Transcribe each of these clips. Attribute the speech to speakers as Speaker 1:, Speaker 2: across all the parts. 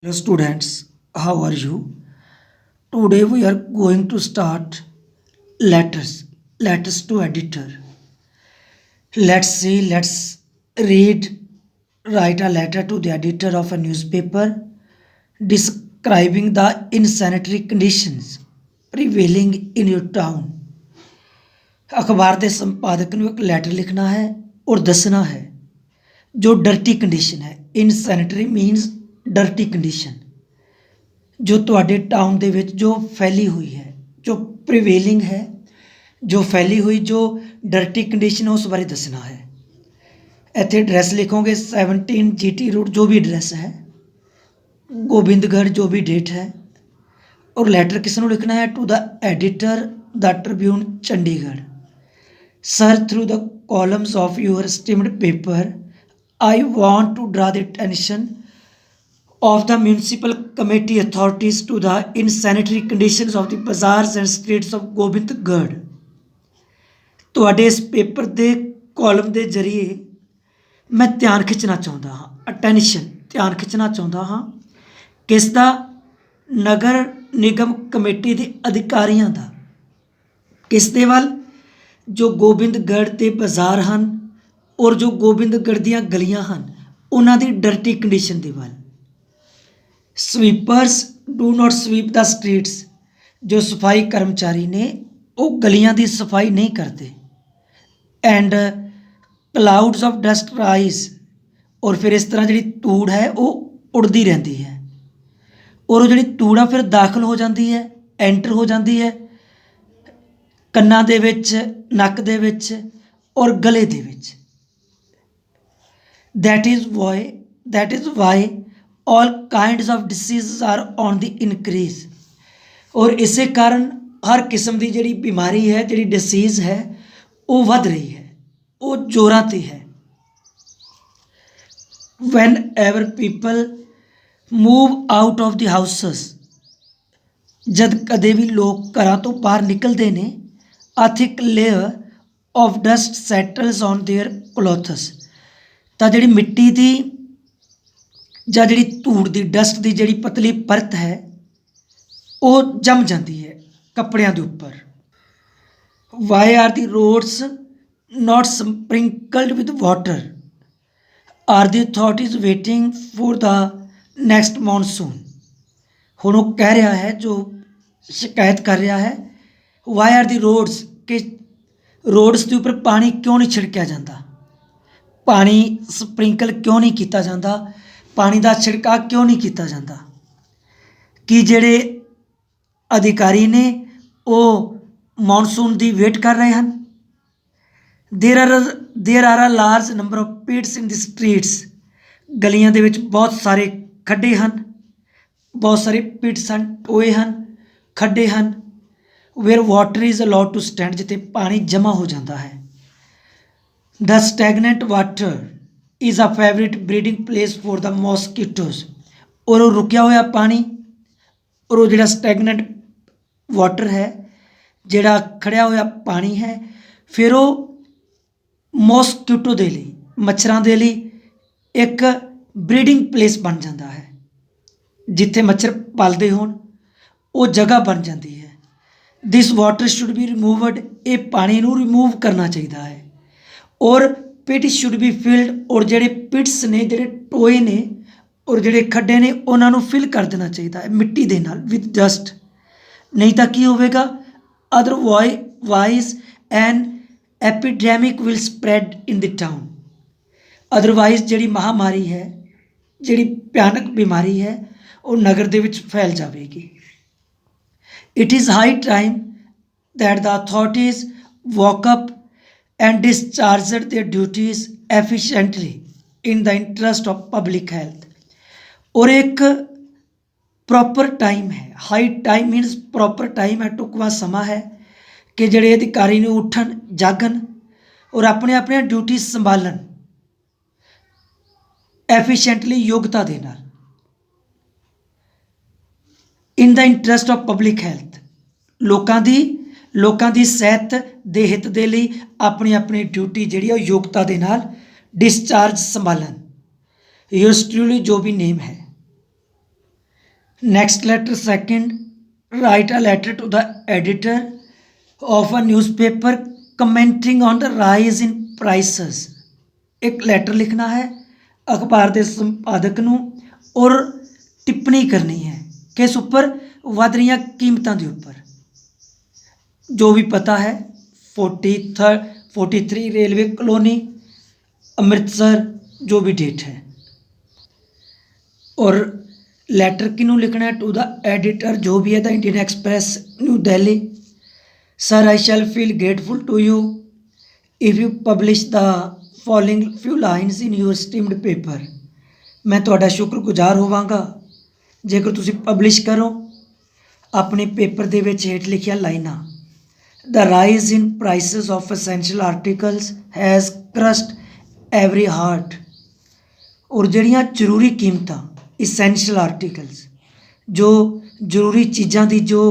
Speaker 1: Hello students, how are you? Today we are going to start letters to editor. Let's write a letter to the editor of a newspaper describing the insanitary conditions prevailing in your town. अखबार के संपादक ਨੂੰ ਇੱਕ letter ਲਿਖਣਾ ਹੈ ਔਰ ਦੱਸਣਾ ਹੈ ਜੋ ਡਰਟੀ ਕੰਡੀਸ਼ਨ ਹੈ। ਇਨਸੈਨਿਟਰੀ ਮੀਨਸ ਡਰਟੀ ਕੰਡੀਸ਼ਨ जो ਤੁਹਾਡੇ टाउन ਦੇ ਵਿੱਚ जो फैली हुई है, जो प्रिवेलिंग है, जो फैली हुई जो डर्टी कंडीशन है उस बारे दसना है। ਇੱਥੇ एड्रैस लिखोगे 17 GT रोड जो भी एड्रैस है, गोबिंदगढ़ जो भी डेट है, और लैटर किसनों लिखना है to the editor the Tribune Chandigarh. Sir through the columns of your esteemed paper I want to draw the attention of the municipal committee authorities to the insanitary conditions of the bazaars and streets of Gobindgarh. ਤੁਹਾਡੇ ਇਸ paper ਦੇ column ਦੇ ਜ਼ਰੀਏ ਮੈਂ ਧਿਆਨ ਖਿੱਚਣਾ ਚਾਹੁੰਦਾ ਹਾਂ, ਅਟੈਂਸ਼ਨ ਧਿਆਨ ਖਿੱਚਣਾ ਚਾਹੁੰਦਾ ਹਾਂ ਕਿਸ ਦਾ? ਨਗਰ ਨਿਗਮ ਕਮੇਟੀ ਦੇ ਅਧਿਕਾਰੀਆਂ ਦਾ। ਕਿਸ ਦੇ ਵੱਲ? ਜੋ ਗੋਬਿੰਦਗੜ੍ਹ ਦੇ ਬਾਜ਼ਾਰ ਹਨ ਔਰ ਜੋ ਗੋਬਿੰਦਗੜ੍ਹ ਦੀਆਂ ਗਲੀਆਂ ਹਨ ਉਹਨਾਂ ਦੀ ਡਰਟੀ ਕੰਡੀਸ਼ਨ ਦੇ ਵੱਲ। Sweepers do not sweep the streets, जो सफाई कर्मचारी ने वो गलियां की सफाई नहीं करते। And clouds of dust rise, और फिर इस तरह जी धूड़ है वो उड़ती रहती है और वो जी धूड़ आ फिर दाखिल हो जाती है, एंटर हो जाती है कन्ना दे विच, नक दे विच और गले दे विच। That is why all kinds of disease are on the increase, और इसे कारण हर किस्म की जी बीमारी है, जी डिसीज़ है वो वध रही है, वो जोरां ते है। Whenever people move out of the houses, जद कदे भी लोग घरां तो बाहर निकलते हैं, a thick layer of dust settles on their clothes, तो जी मिट्टी की ਜਾਂ ਜਿਹੜੀ ਧੂੜ ਦੀ ਡਸਟ ਦੀ ਜਿਹੜੀ ਪਤਲੀ ਪਰਤ ਹੈ ਉਹ ਜੰਮ ਜਾਂਦੀ ਹੈ ਕੱਪੜਿਆਂ ਦੇ ਉੱਪਰ। Why are the roads not sprinkled with water, are the authorities waiting for the next monsoon. ਹੁਣ ਉਹ ਕਹਿ ਰਿਹਾ ਹੈ, ਜੋ ਸ਼ਿਕਾਇਤ ਕਰ ਰਿਹਾ ਹੈ, ਵਾਈ ਆਰ ਦੀ ਰੋਡਸ, ਕਿ ਰੋਡਸ ਦੇ ਉੱਪਰ ਪਾਣੀ ਕਿਉਂ ਨਹੀਂ ਛਿੜਕਿਆ ਜਾਂਦਾ, ਪਾਣੀ ਸਪ੍ਰਿੰਕਲ ਕਿਉਂ ਨਹੀਂ ਕੀਤਾ ਜਾਂਦਾ, पानी का छिड़काव क्यों नहीं किया जाता। कि जेड़े अधिकारी ने वो मॉनसून की वेट कर रहे हैं। There are a large number of pits in the streets, गलियां दे विच बहुत सारे खड्डे हैं, बहुत सारे पिट्स हैं, टोए हैं, खड्डे हैं। Where water is allowed to stand, जिथे पानी जमा हो जाता है। The stagnant water is a favourite breeding place for the mosquitoes, और वो रुकिया हुआ पानी और वो जो स्टैगनेंट वाटर है, जोड़ा खड़िया हुआ पानी है, फिर वो मॉस्कीटो के लिए, मच्छरों के लिए एक ब्रीडिंग प्लेस बन जाता है, जिथे मच्छर पलते हो वो जगह बन जाती है। This water should be removed, ये पानी नूं रिमूव करना चाहिए है। और पिट शुड बी फिल्ड, और जोड़े पिट्स ने, जोड़े टोए ने और जोड़े खड्डे ने उन्होंने फिल कर देना चाहिए है मिट्टी के नाल विद डस्ट, नहीं तो की होगा, otherwise an epidemic will spread in the town. Otherwise जी महामारी है, जी भयानक बीमारी है वो नगर दे विच फैल जाएगी। It is high time that the authorities walk up and discharged their duties efficiently in the interest of public health। और एक प्रॉपर टाइम है, हाई टाइम मीनस प्रॉपर टाइम है, टुकवा समा है कि जोड़े अधिकारी ने उठन जागन और अपने अपने ड्यूटी संभालन एफिशिएंटली, योग्यता दे नाल, in the interest of public health, लोगों की सेहत के हित के लिए अपनी अपनी ड्यूटी जी योग्यता के नाल डिस्चार्ज संभालन। योर्स ट्रूली जो भी नेम है। Next letter, second, write a letter to the editor of a newspaper commenting on the rise in prices। एक लेटर लिखना है अखबार के संपादक ਨੂੰ और टिप्पणी करनी है किस उपर, वध रही कीमतों के उपर। जो भी पता है 43 रेलवे कॉलोनी अमृतसर, जो भी डेट है। और लेटर किनू लिखना है, टू द एडिटर, जो भी है the Indian Express New Delhi. Sir I shall feel grateful to you if you publish the following few lines in your esteemed paper. मैं तुहाडा शुक्रगुजार होवांगा जेकर तुसी पब्लिश करो अपने पेपर दे विच हेठ लिखिया लाइनां। The rise in prices of essential articles has crushed every heart. और जड़ियाँ जरूरी कीमतां, इसेंशियल आर्टिकल्स, जो जरूरी चीज़ां की जो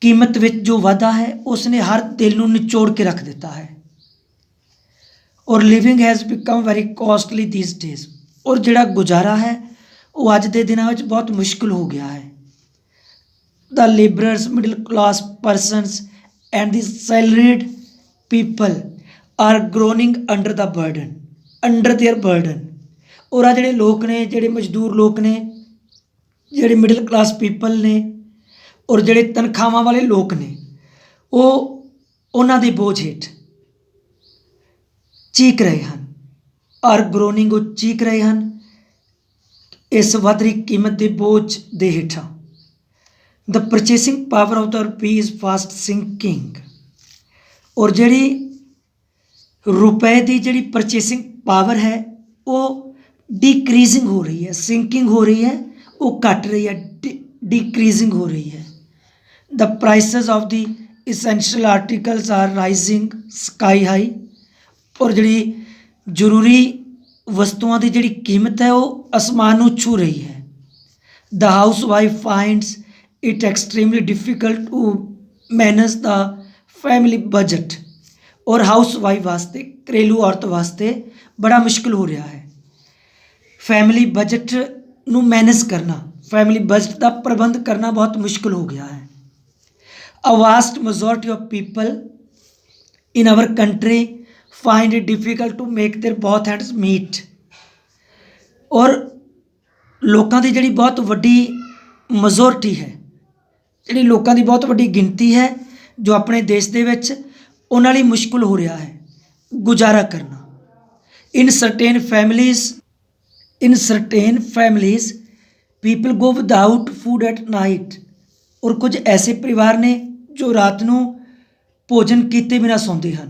Speaker 1: कीमत विच जो वाधा है उसने हर दिल नूं निचोड़ के रख दिता है। और living has become very costly these days. और जिहड़ा गुजारा है वो अज के दिनों में बहुत मुश्किल हो गया है। The labourers, middle class persons and the salaried people are groaning under the burden, under their burden. और आ जिहड़े लोग ने, जिहड़े मजदूर लोग ने, जिहड़े मिडिल क्लास पीपल ने और जिहड़े तनखावां वाले लोग ने, वो उन्हां दे बोझ हेठ चीक रहे हैं। आर ग्रोनिंग, वो चीक रहे हैं इस वध रही कीमत के बोझ के हेठा। The purchasing power of the rupee is fast sinking. और जिहड़ी रुपए की जिहड़ी परचेसिंग पावर है वो डिक्रीजिंग हो रही है, सिंकिंग हो रही है, वो घट रही है, डिक्रीजिंग हो रही है। The prices of the essential articles are rising sky high. और जिहड़ी जरूरी वस्तुओं की जिहड़ी कीमत है वो आसमान नूं छू रही है। The housewife finds it extremely difficult to manage the family budget. और हाउस वाइफ वास्ते, घरेलू औरत वास्ते बड़ा मुश्किल हो रहा है फैमिली बजट नूं मैनेज करना, फैमिली बजट का प्रबंध करना बहुत मुश्किल हो गया है। A vast majority of people in our country find it difficult to make their both hands meet. और लोगों की जिहड़ी बहुत वड्डी मेजोरिटी है, जिहड़ी लोगों की बहुत वड्डी गिनती है जो अपने देश दे विच, उन्हां लई मुश्किल हो रहा है गुजारा करना। In certain families people go without food at night. और कुछ ऐसे परिवार ने जो रात नूं भोजन किए बिना सौंदे हैं।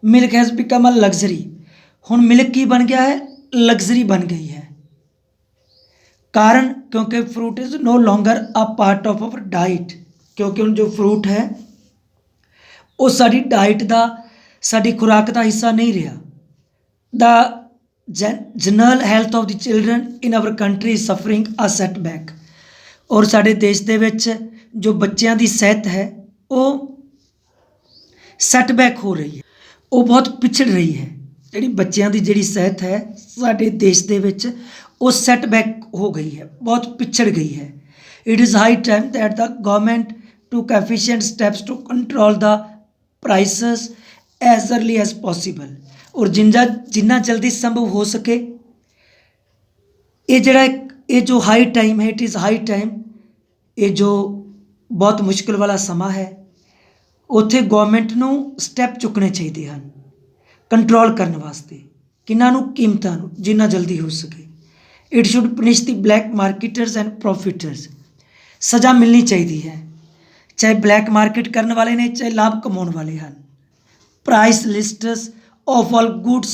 Speaker 1: Milk has become a luxury. हुण मिल्क की बन गया है, लग्जरी बन गई है। कारण क्योंकि fruit is no longer a part of our diet. क्योंकि हुण जो फ्रूट है वो साडी डाइट का, साडी खुराक का हिस्सा नहीं रहा। The general health of the children in our country is suffering a setback. और साडे देश दे विच जो बच्चों की सेहत है वो सैटबैक हो रही है, वो बहुत पिछड़ रही है। जिहड़ी बच्चों की जिहड़ी सेहत है साडे देश दे विच वो सैटबैक हो गई है, बहुत पिछड़ गई है। It is high time that the government took efficient steps to control the prices as early as possible. और जिन्ना जल्दी संभव हो सके ये जो हाई टाइम है, इट इज़ हाई टाइम, ये जो बहुत मुश्किल वाला समा है उत्थे गवर्नमेंट नूं स्टैप चुकने चाहिए हैं कंट्रोल करने वास्ते। किन्हां नूं? कीमतां नूं, जिन्ना जल्दी हो सके। It should punish the black marketers and profiteers. सज़ा मिलनी चाहिए है, चाहे ब्लैक मार्केट करने वाले ने, चाहे लाभ कमाने वाले हैं। Price lists of all goods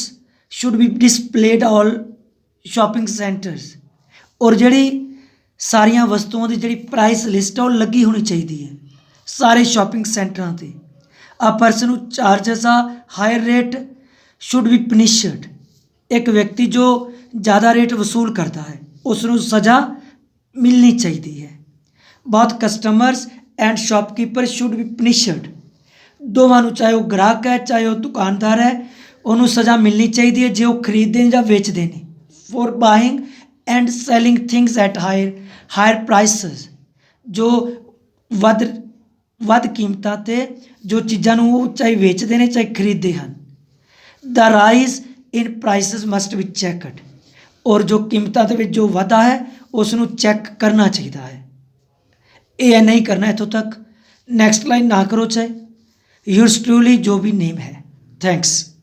Speaker 1: should be displayed all shopping centres. और जिहड़ी सारिया वस्तुओं की जिहड़ी प्राइस लिस्ट है वो लगी होनी चाहिए है सारे शॉपिंग सेंटरां ते। A person who charges a higher rate should be punished. एक व्यक्ति जो ज़्यादा रेट वसूल करता है उसनूं सज़ा मिलनी चाहिए है। बहुत customers and shopkeeper should be punished. दोवां नूं, चाहे वह ग्राहक है चाहे वह दुकानदार है, उन्होंने सज़ा मिलनी चाहिए है जो खरीदते हैं या बेचते हैं। For buying and selling things at higher prices, ਜੋ ਵੱਧ ਕੀਮਤਾਂ 'ਤੇ ਜੋ ਚੀਜ਼ਾਂ ਨੂੰ ਉਹ ਚਾਹੇ ਵੇਚਦੇ ਨੇ ਚਾਹੇ ਖਰੀਦਦੇ ਹਨ। The rise in prices must be checked, ਔਰ ਜੋ ਕੀਮਤਾਂ ਦੇ ਵਿੱਚ ਜੋ ਵਾਧਾ ਹੈ ਉਸ ਨੂੰ ਚੈੱਕ ਕਰਨਾ ਚਾਹੀਦਾ ਹੈ। ਇਹ ਨਹੀਂ ਕਰਨਾ ਇੱਥੋਂ ਤੱਕ। ਨੈਕਸਟ ਲਾਈਨ ਨਾ ਕਰੋ ਚਾਹੇ। ਯੂਰਸ ਟਰੂਲੀ ਜੋ ਵੀ ਨੇਮ ਹੈ। ਥੈਂਕਸ।